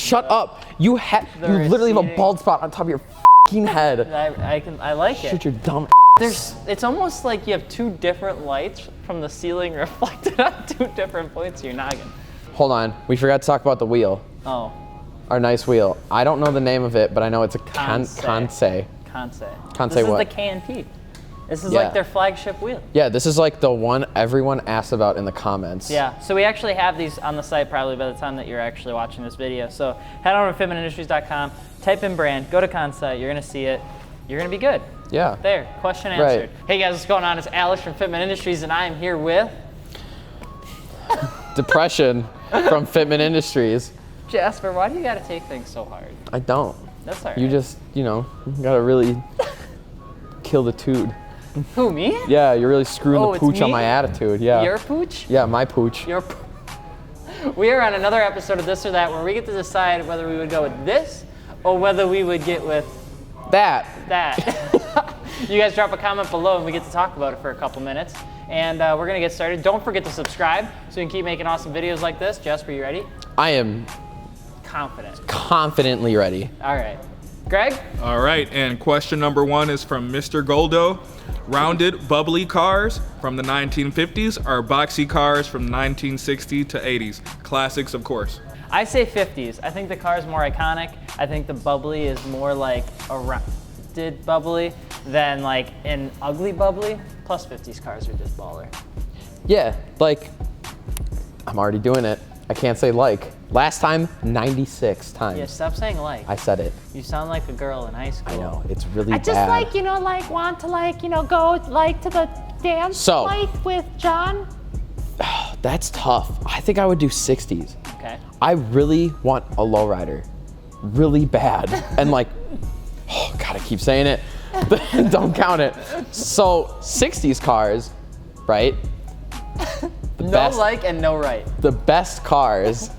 Shut up. You literally have a bald spot on top of your fucking head. I like it. Shut your dumb It's almost like you have two different lights from the ceiling reflected on two different points of your noggin. Hold on. We forgot to talk about the wheel. Oh. Our nice wheel. I don't know the name of it, but I know it's a Kansei. Kansei. This is the K&P. This is like their flagship wheel. Yeah, this is like the one everyone asks about in the comments. Yeah, so we actually have these on the site probably by the time that you're actually watching this video. So head on to fitmentindustries.com, type in brand, go to Kansei, you're gonna see it. You're gonna be good. Yeah. There, question answered. Hey guys, what's going on? It's Alex from Fitment Industries and I am here with... Depression from Fitment Industries. Jasper, why do you gotta take things so hard? I don't. That's all right. You just, gotta really kill the tood. Who, me? Yeah, you're really screwing the pooch on my attitude. Yeah. Your pooch? Yeah, my pooch. We are on another episode of This or That where we get to decide whether we would go with this or whether we would get with that. You guys drop a comment below and we get to talk about it for a couple minutes. And we're gonna get started. Don't forget to subscribe so we can keep making awesome videos like this. Jasper, you ready? I am confidently ready. All right. Greg? All right, and question number 1 is from Mr. Goldo. Rounded, bubbly cars from the 1950s or boxy cars from 1960 to 80s? Classics, of course. I say 50s. I think the car is more iconic. I think the bubbly is more like a rounded bubbly than like an ugly bubbly. Plus 50s cars are just baller. Yeah, like, I'm already doing it. I can't say like. Last time, 96 times. Yeah, stop saying like. I said it. You sound like a girl in high school. I know, it's really bad. I just want to go to the dance night with John. That's tough. I think I would do 60s. Okay. I really want a lowrider. Really bad. And like, oh God, I keep saying it. Don't count it. So 60s cars, right? No like and no right. The best cars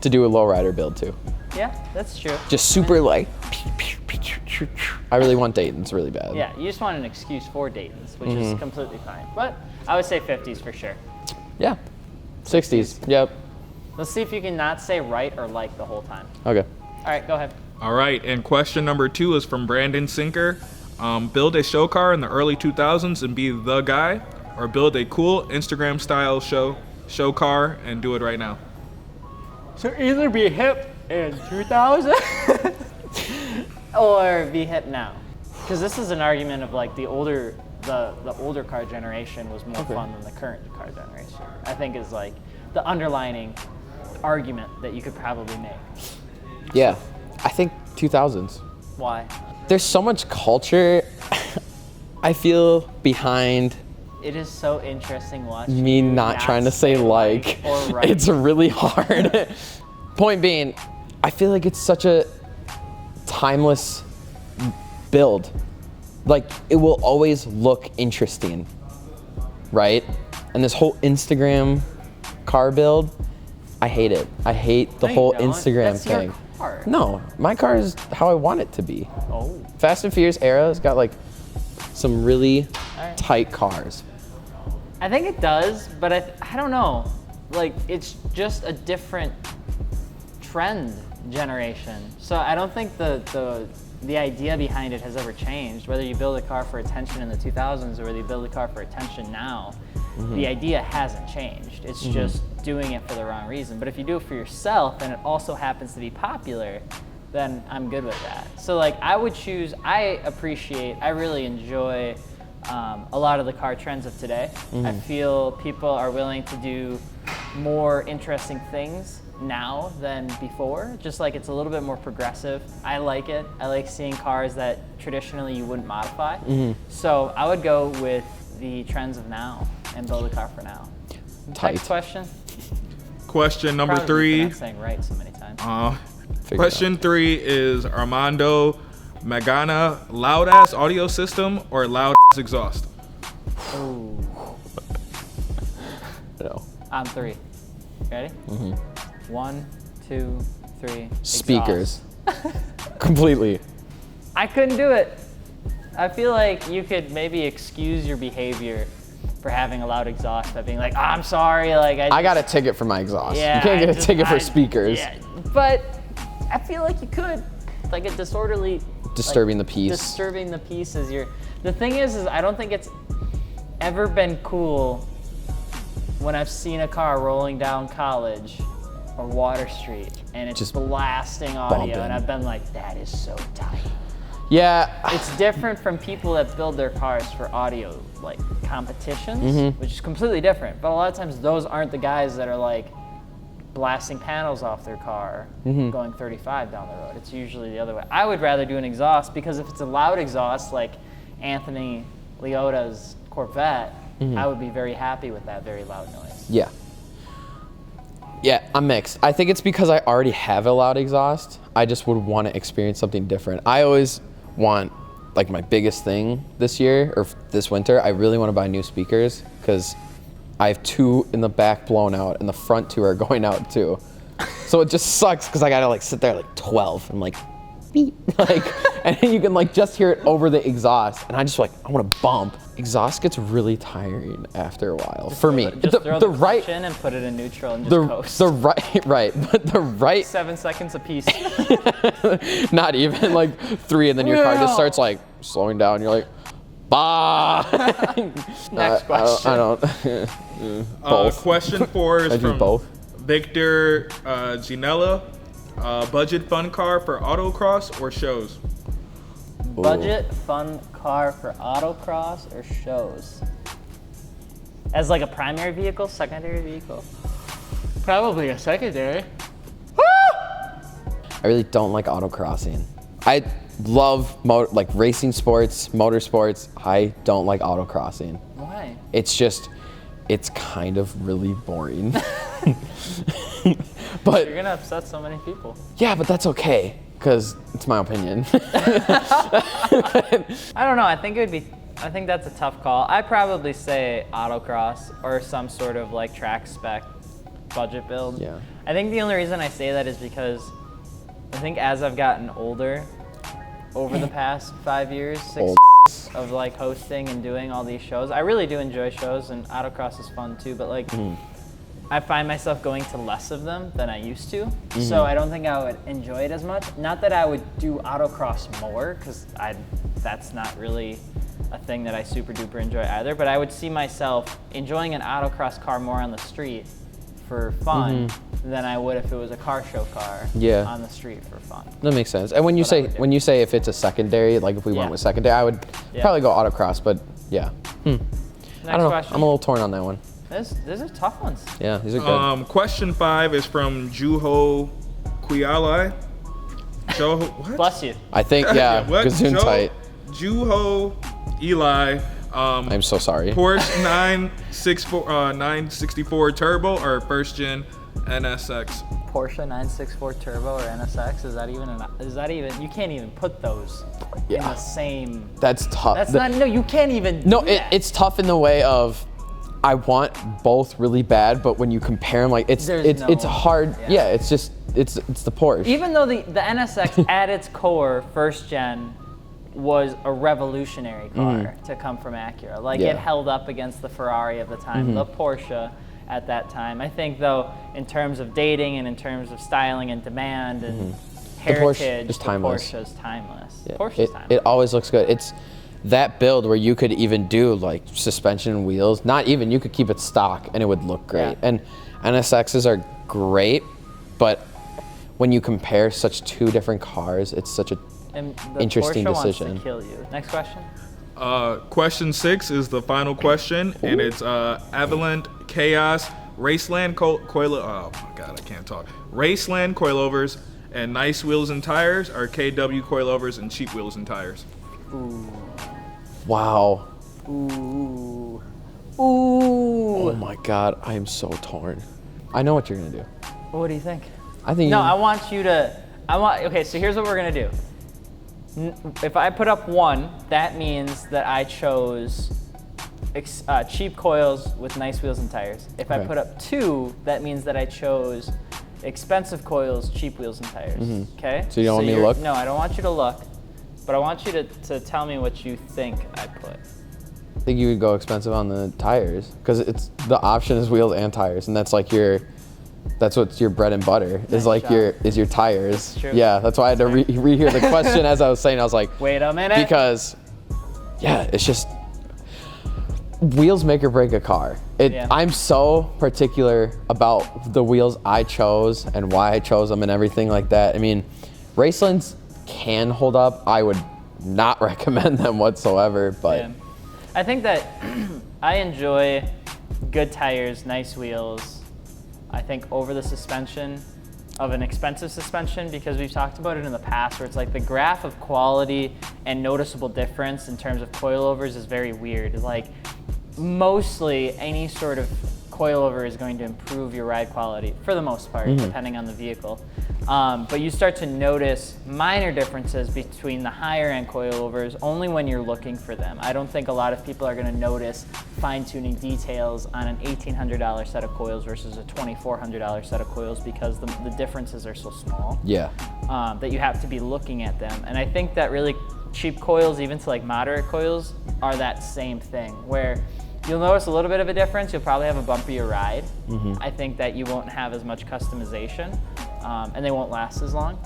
to do a lowrider build to. Yeah, that's true. Just super like, I really want Dayton's really bad. Yeah, you just want an excuse for Dayton's, which is completely fine. But I would say 50s for sure. Yeah, 60s, yep. Let's see if you can not say right or like the whole time. Okay. All right, go ahead. All right, and question number 2 is from Brandon Sinker. Build a show car in the early 2000s and be the guy, or build a cool Instagram style show car and do it right now? So either be hip in 2000 or be hip now. Because this is an argument of like the older car generation was more fun than the current car generation. I think is like the underlining argument that you could probably make. Yeah, I think 2000s. Why? There's so much culture, I feel, behind it is so interesting watching me not trying to say like or right. It's really hard. Point being, I feel like it's such a timeless build. Like, it will always look interesting, right? And this whole Instagram car build, I hate it. I hate the whole Instagram thing. Your car. No, my car is how I want it to be. Oh. Fast and Furious era has got like some really tight cars. I think it does, but I don't know. Like, it's just a different trend generation. So I don't think the idea behind it has ever changed. Whether you build a car for attention in the 2000s or whether you build a car for attention now, the idea hasn't changed. It's just doing it for the wrong reason. But if you do it for yourself and it also happens to be popular, then I'm good with that. So like I really enjoy a lot of the car trends of today. I feel people are willing to do more interesting things now than before. Just like it's a little bit more progressive. I like it. I like seeing cars that traditionally you wouldn't modify. So I would go with the trends of now and build a car for now. Next question. Question number Probably 3. not saying right so many times. Question 3 is Armando Magana loud ass audio system or loud ass exhaust? Ooh. No. On 3. Ready? 1, 2, 3. Speakers. Completely. I couldn't do it. I feel like you could maybe excuse your behavior for having a loud exhaust by being like, oh, I'm sorry, like I got a ticket for my exhaust. Yeah, you can't get a ticket for speakers. Yeah, but I feel like you could, like a disorderly. Disturbing like, the peace. Disturbing the peace is your. The thing is I don't think it's ever been cool when I've seen a car rolling down College or Water Street and it's Just blasting audio, bumping. and I've been like, that is so tight. Yeah. It's different from people that build their cars for audio, like competitions, which is completely different. But a lot of times those aren't the guys that are like blasting panels off their car going 35 down the road. It's usually the other way. I would rather do an exhaust, because if it's a loud exhaust like Anthony Leota's Corvette, I would be very happy with that very loud noise. Yeah. Yeah, I'm mixed. I think it's because I already have a loud exhaust. I just would want to experience something different. I always want, like, my biggest thing this year or this winter, I really want to buy new speakers, because I have 2 in the back blown out and the front 2 are going out too. So it just sucks because I gotta like sit there like 12 and like beep, like, and you can like just hear it over the exhaust, and I just like, I want to bump. Exhaust gets really tiring after a while for me. Just throw the clutch in and put it in neutral and just coast. The right, but the right 7 seconds a piece. not even like 3, and then your car just starts like slowing down. You're like, bah. Next question. I don't. Both. Question 4 is I do from both. Victor Ginella. Budget fun car for autocross or shows? Budget fun car for autocross or shows? As like a primary vehicle, secondary vehicle? Probably a secondary. I really don't like autocrossing. I love like racing sports, motorsports. I don't like autocrossing. Why? It's just, it's kind of really boring. But You're gonna upset so many people. yeah, but that's okay, because it's my opinion. I don't know, I think that's a tough call. I'd probably say autocross or some sort of like track spec budget build. Yeah. I think the only reason I say that is because I think as I've gotten older, over the past 5 years, 6 Old. of like hosting and doing all these shows, I really do enjoy shows, and autocross is fun too, but like, I find myself going to less of them than I used to, so I don't think I would enjoy it as much. Not that I would do autocross more, because that's not really a thing that I super duper enjoy either, but I would see myself enjoying an autocross car more on the street for fun than I would if it was a car show car on the street for fun. That makes sense. And when you say if it's a secondary, like if we went with secondary, I would probably go autocross, but yeah. Next I don't know. question. I'm a little torn on that one. These are tough ones. Yeah, these are good. Question 5 is from Juho Quialai. What? Bless you. I think, yeah, What? gazoon tight. Juho Eli. I'm so sorry. Porsche 964 Turbo or first gen NSX? Porsche 964 Turbo or NSX, is that even, you can't even put those in the same. That's tough. You can't even do that. It's tough in the way of, I want both really bad, but when you compare them, like it's hard. Yeah, it's just it's the Porsche. Even though the NSX at its core, first gen, was a revolutionary car to come from Acura. Like it held up against the Ferrari of the time, the Porsche at that time. I think though, in terms of dating and in terms of styling and demand and heritage, is timeless. Porsche is timeless. Yeah. Porsche is timeless. It always looks good. It's that build where you could even do like suspension and wheels. Not even, you could keep it stock and it would look great. Yeah. And NSXs are great, but when you compare such 2 different cars, it's such a interesting Porsche decision. wants to kill you. Next question. Question 6 is the final question, and it's Avalanche Chaos Raceland coil. Oh my God, I can't talk. Raceland coilovers and nice wheels and tires, or KW coilovers and cheap wheels and tires. Ooh. Wow. Ooh. Oh my God, I am so torn. I know what you're gonna do. What do you think? I think I want you to. Okay, so here's what we're gonna do. If I put up 1, that means that I chose cheap coils with nice wheels and tires. If I put up 2, that means that I chose expensive coils, cheap wheels and tires. Okay? So you don't want me to look? No, I don't want you to look, but I want you to tell me what you think I put. I think you would go expensive on the tires, because it's the option is wheels and tires, and that's like your That's what's your bread and butter. Is like job. your tires. It's true. Yeah, that's why I had to rehear the question as I was saying. I was like, Wait a minute. because yeah, it's just wheels make or break a car. I'm so particular about the wheels I chose and why I chose them and everything like that. I mean, Racelands can hold up. I would not recommend them whatsoever, but Yeah. I think that I enjoy good tires, nice wheels. I think over the suspension of an expensive suspension, because we've talked about it in the past where it's like the graph of quality and noticeable difference in terms of coilovers is very weird. Like mostly any sort of coilover is going to improve your ride quality for the most part, depending on the vehicle. But you start to notice minor differences between the higher end coilovers only when you're looking for them. I don't think a lot of people are going to notice fine-tuning details on an $1,800 set of coils versus a $2,400 set of coils because the differences are so small. yeah. That you have to be looking at them. And I think that really cheap coils, even to like moderate coils, are that same thing where you'll notice a little bit of a difference. You'll probably have a bumpier ride. I think that you won't have as much customization, and they won't last as long.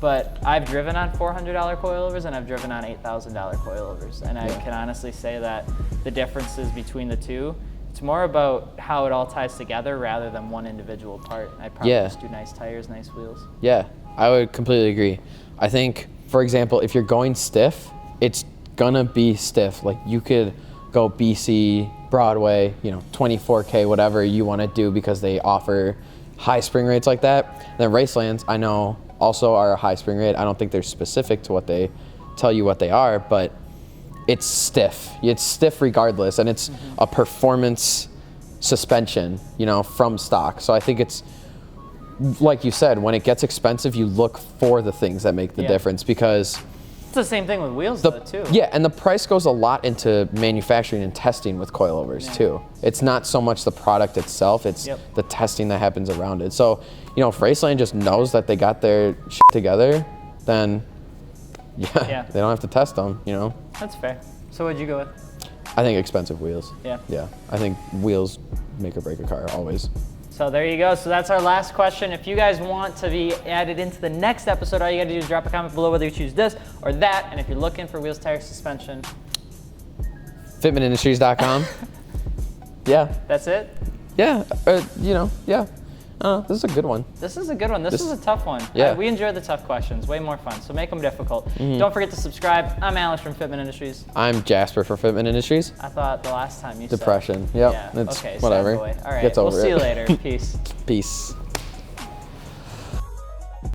But I've driven on $400 coilovers and I've driven on $8,000 coilovers, and I can honestly say that the differences between the two, it's more about how it all ties together rather than one individual part. I probably just do nice tires, nice wheels. Yeah, I would completely agree. I think, for example, if you're going stiff, it's gonna be stiff. Like you could go BC, Broadway, 24K, whatever you want to do because they offer high spring rates like that. And then Racelands, I know, also are a high spring rate. I don't think they're specific to what they tell you what they are, but it's stiff. It's stiff regardless, and it's a performance suspension, from stock. So I think it's, like you said, when it gets expensive, you look for the things that make the difference because It's the same thing with wheels though too. Yeah, and the price goes a lot into manufacturing and testing with coilovers too. It's not so much the product itself, it's the testing that happens around it. So, if Raceland just knows that they got their shit together, then they don't have to test them, That's fair. So what'd you go with? I think expensive wheels. Yeah. Yeah, I think wheels make or break a car always. So there you go. So that's our last question. If you guys want to be added into the next episode, all you got to do is drop a comment below whether you choose this or that. And if you're looking for wheels, tires, suspension, Fitmentindustries.com. Yeah. That's it? Yeah. Yeah. This is a good one. This is a good one. This is a tough one. Yeah. We enjoy the tough questions. Way more fun. So make them difficult. Don't forget to subscribe. I'm Alex from Fitment Industries. I'm Jasper for Fitment Industries. I thought the last time you said. Depression. Yep. Yeah. It's Okay. whatever. Sad boy. All right. Gets over We'll see you it. later. Peace. Peace.